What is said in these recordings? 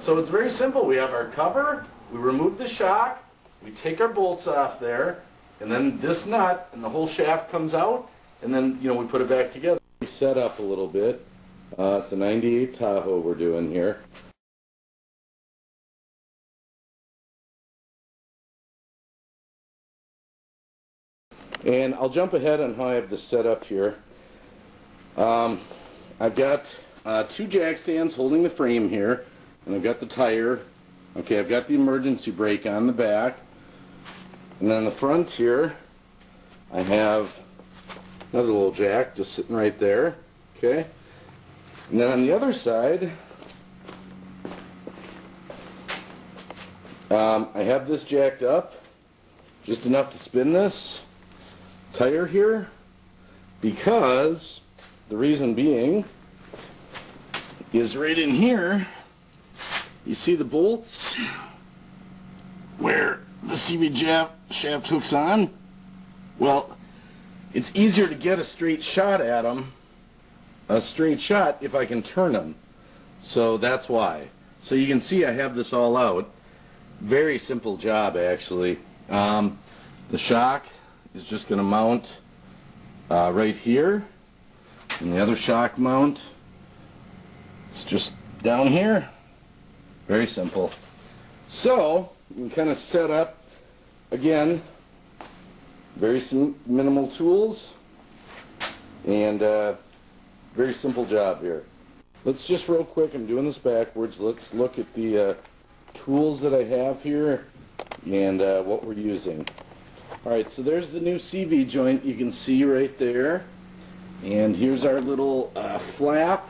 So it's very simple. We have our cover, we remove the shock, we take our bolts off there, and then this nut and the whole shaft comes out, and then, you know, we put it back together. We set up a little bit. It's a 98 Tahoe we're doing here. And I'll jump ahead on how I have this set up here. I've got two jack stands holding the frame here, and I've got the tire. Okay, I've got the emergency brake on the back. And then the front here, I have another little jack just sitting right there. Okay. And then on the other side, I have this jacked up, just enough to spin this tire here, because the reason being is right in here, you see the bolts where the CV shaft hooks on? Well, it's easier to get a straight shot at them, if I can turn them. So that's why. So you can see I have this all out. Very simple job, actually. The shock is just going to mount right here, and the other shock mount is just down here. Very simple. So you can kind of set up, again, very minimal tools, and very simple job here. Let's just real quick, I'm doing this backwards, let's look at the tools that I have here and what we're using. Alright, so there's the new CV joint you can see right there, and here's our little flap,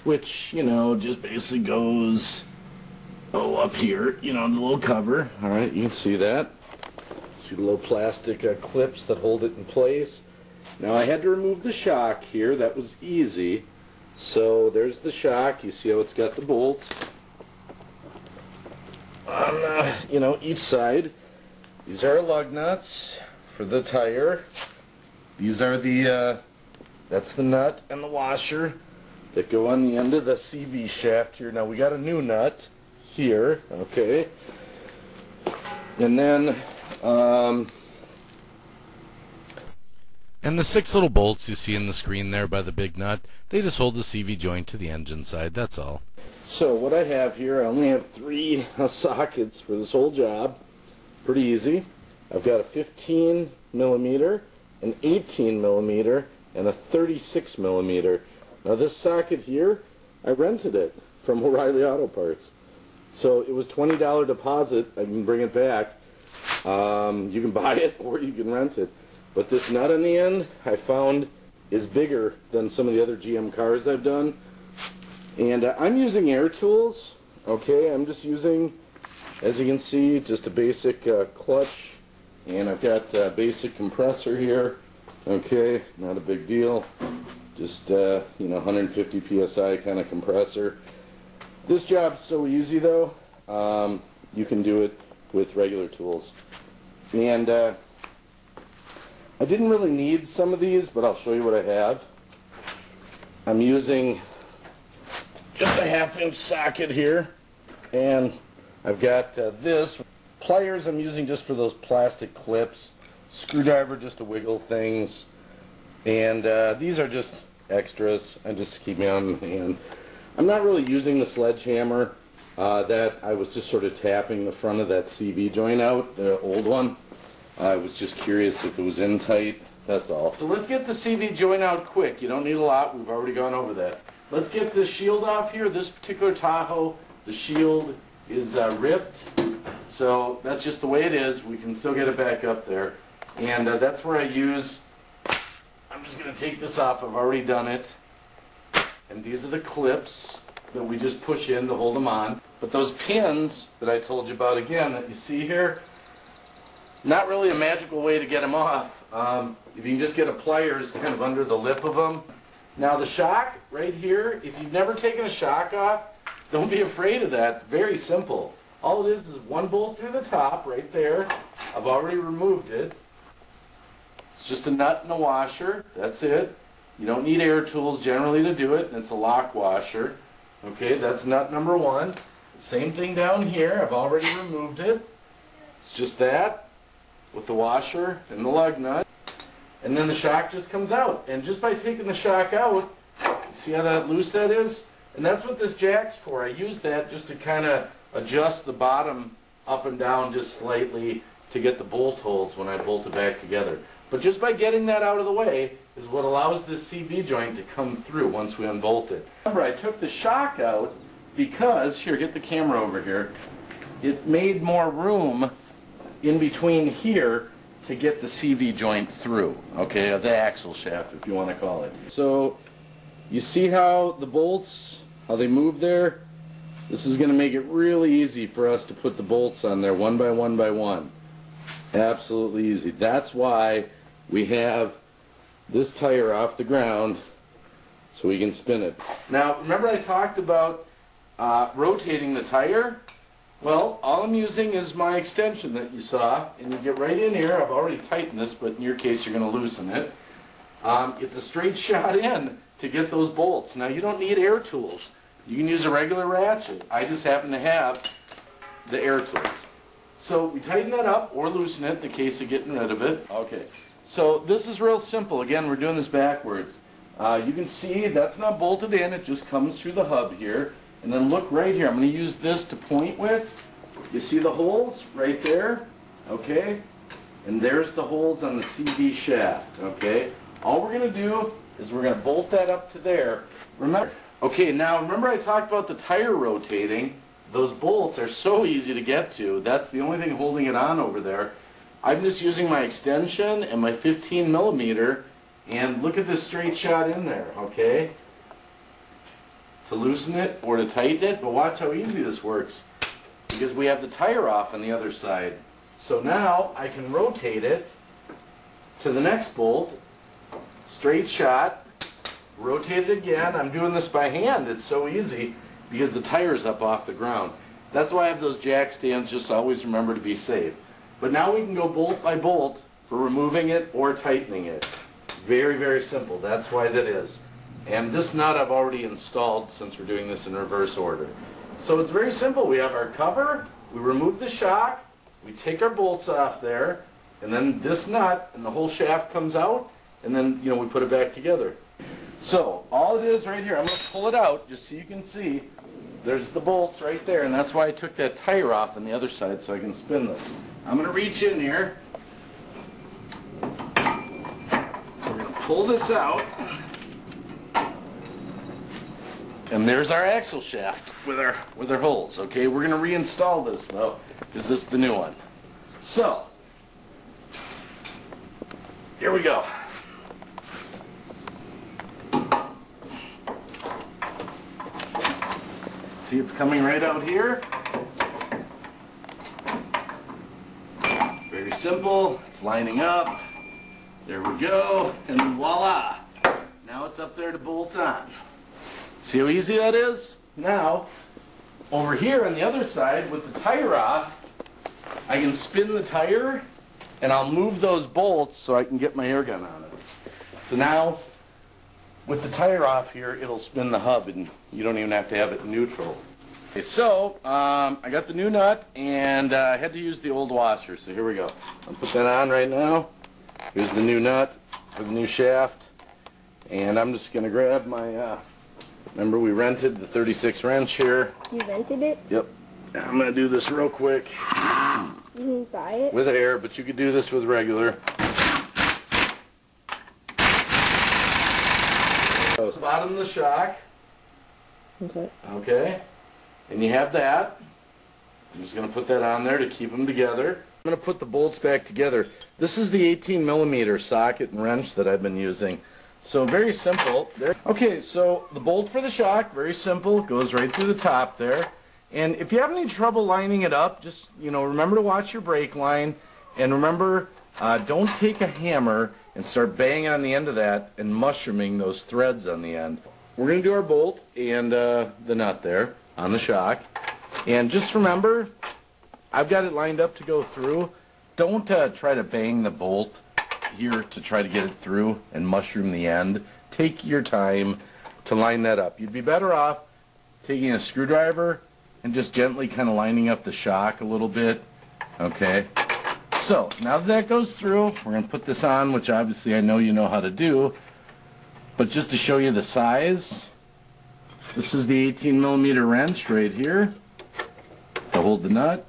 which, you know, just basically goes up here, you know, the little cover. Alright, you can see that. See the little plastic clips that hold it in place. Now I had to remove the shock here. That was easy. So there's the shock. You see how it's got the bolts on, you know, each side. These are lug nuts for the tire. These are the, that's the nut and the washer that go on the end of the CV shaft here. Now we got a new nut here, okay. And then, and the 6 little bolts you see in the screen there by the big nut, they just hold the CV joint to the engine side, that's all. So what I have here, I only have 3 sockets for this whole job. Pretty easy. I've got a 15 millimeter, an 18 millimeter, and a 36 millimeter. Now this socket here, I rented it from O'Reilly Auto Parts. So it was $20 deposit. I can bring it back. You can buy it or you can rent it. But this nut on the end, I found, is bigger than some of the other GM cars I've done. And I'm using air tools. Okay, I'm just using, as you can see, just a basic clutch. And I've got a basic compressor here. Okay, not a big deal. Just, you know, 150 PSI kind of compressor. This job's so easy, though. You can do it with regular tools. And I didn't really need some of these, but I'll show you what I have. I'm using just a 1/2-inch socket here, and I've got this. Pliers I'm using just for those plastic clips. Screwdriver just to wiggle things. And these are just extras. I just keep me on hand. I'm not really using the sledgehammer. That I was just sort of tapping the front of that CV joint out, the old one. I was just curious if it was in tight, that's all. So let's get the CV joint out quick. You don't need a lot, we've already gone over that. Let's get the shield off here. This particular Tahoe, the shield is ripped. So that's just the way it is. We can still get it back up there. And that's where I use, I'm just going to take this off, I've already done it. And these are the clips that we just push in to hold them on. But those pins that I told you about again that you see here, not really a magical way to get them off. If you can just get a pliers kind of under the lip of them. Now the shock right here, if you've never taken a shock off, don't be afraid of that. It's very simple. All it is one bolt through the top right there. I've already removed it. It's just a nut and a washer. That's it. You don't need air tools generally to do it, and it's a lock washer. Okay, that's nut number 1. Same thing down here. I've already removed it. It's just that with the washer and the lug nut. And then the shock just comes out. And just by taking the shock out, see how that loose that is? And that's what this jack's for. I use that just to kind of adjust the bottom up and down just slightly to get the bolt holes when I bolt it back together. But just by getting that out of the way is what allows this CV joint to come through once we unbolt it. Remember, I took the shock out because, here, get the camera over here, it made more room in between here to get the CV joint through, okay, the axle shaft, if you want to call it. So, you see how the bolts, how they move there? This is going to make it really easy for us to put the bolts on there one by one by one. Absolutely easy. That's why we have this tire off the ground so we can spin it. Now, remember I talked about rotating the tire? Well, all I'm using is my extension that you saw, and you get right in here. I've already tightened this, but in your case you're going to loosen it. It's a straight shot in to get those bolts. Now, you don't need air tools. You can use a regular ratchet. I just happen to have the air tools. So we tighten that up or loosen it in the case of getting rid of it. Okay, so this is real simple. Again, we're doing this backwards. You can see that's not bolted in. It just comes through the hub here. And then look right here. I'm going to use this to point with. You see the holes right there? Okay? And there's the holes on the CV shaft. Okay? All we're going to do is we're going to bolt that up to there. Remember? Okay, now remember I talked about the tire rotating. Those bolts are so easy to get to. That's the only thing holding it on over there. I'm just using my extension and my 15 millimeter, and look at this straight shot in there, okay? To loosen it or to tighten it, but watch how easy this works because we have the tire off on the other side. So now I can rotate it to the next bolt, straight shot, rotate it again. I'm doing this by hand. It's so easy because the tire's up off the ground. That's why I have those jack stands, just always remember to be safe. But now we can go bolt by bolt for removing it or tightening it. Very, very simple. That's why that is. And this nut I've already installed since we're doing this in reverse order. So it's very simple. We have our cover, we remove the shock, we take our bolts off there, and then this nut and the whole shaft comes out, and then, you know, we put it back together. So all it is right here, I'm going to pull it out just so you can see. There's the bolts right there, and that's why I took that tire off on the other side so I can spin this. I'm going to reach in here. We're going to pull this out. And there's our axle shaft with our holes. Okay, we're going to reinstall this though. Is this the new one? So, here we go. See, it's coming right out here. Very simple. It's lining up. There we go. And voila. Now it's up there to bolt on. See how easy that is? Now, over here on the other side with the tire off, I can spin the tire and I'll move those bolts so I can get my air gun on it. So now, with the tire off here, it'll spin the hub and you don't even have to have it neutral. Okay, so, I got the new nut and I had to use the old washer, so here we go. I'll put that on right now. Here's the new nut for the new shaft. And I'm just going to grab my... remember we rented the 36 wrench here. You rented it? Yep. I'm going to do this real quick. You didn't buy it? With air, but you could do this with regular. So, bottom of the shock. Okay. Okay. And you have that. I'm just going to put that on there to keep them together. I'm going to put the bolts back together. This is the 18 millimeter socket and wrench that I've been using. So very simple. Okay, so the bolt for the shock, very simple, goes right through the top there. And if you have any trouble lining it up, just, you know, remember to watch your brake line. And remember, don't take a hammer and start banging on the end of that and mushrooming those threads on the end. We're going to do our bolt and the nut there on the shock. And just remember, I've got it lined up to go through. Don't try to bang the bolt here to try to get it through and mushroom the end. Take your time to line that up. You'd be better off taking a screwdriver and just gently kind of lining up the shock a little bit. Okay. So now that goes through, we're going to put this on, which obviously I know you know how to do. But just to show you the size, this is the 18 millimeter wrench right here to hold the nut.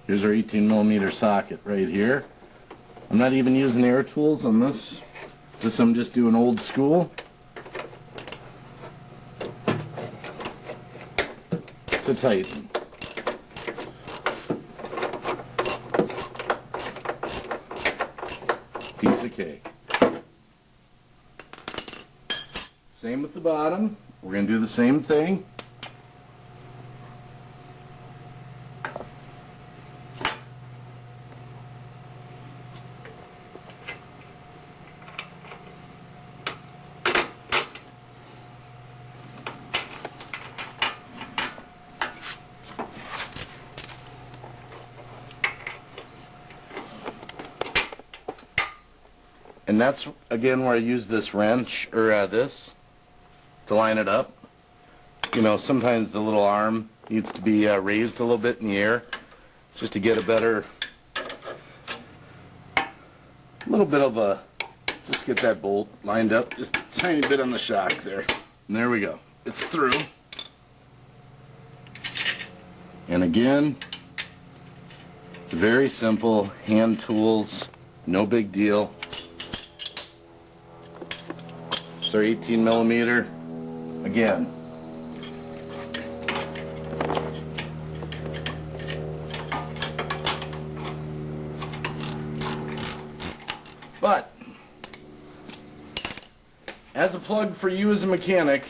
Here's our 18 millimeter socket right here. I'm not even using air tools on this. This I'm just doing old school. To tighten. Piece of cake. Same with the bottom. We're going to do the same thing. And that's, again, where I use this wrench, or this, to line it up. You know, sometimes the little arm needs to be raised a little bit in the air, just to get a better, little bit of a, just get that bolt lined up, just a tiny bit on the shock there. And there we go. It's through. And again, it's very simple, hand tools, no big deal. It's our 18 millimeter. Again. But as a plug for you as a mechanic,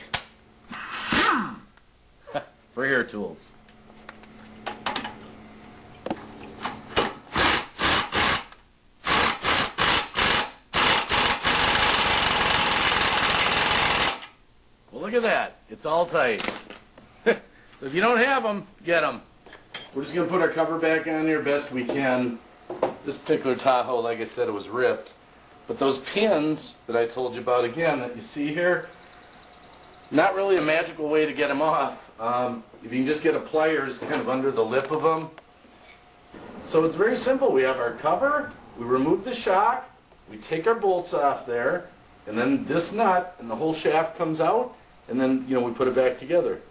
for hair tools. Look at that. It's all tight. So if you don't have them, get them. We're just going to put our cover back on here best we can. This particular Tahoe, like I said, it was ripped. But those pins that I told you about again that you see here, not really a magical way to get them off. If you can just get a pliers kind of under the lip of them. So it's very simple. We have our cover, we remove the shock, we take our bolts off there, and then this nut and the whole shaft comes out. And then, you know, we put it back together.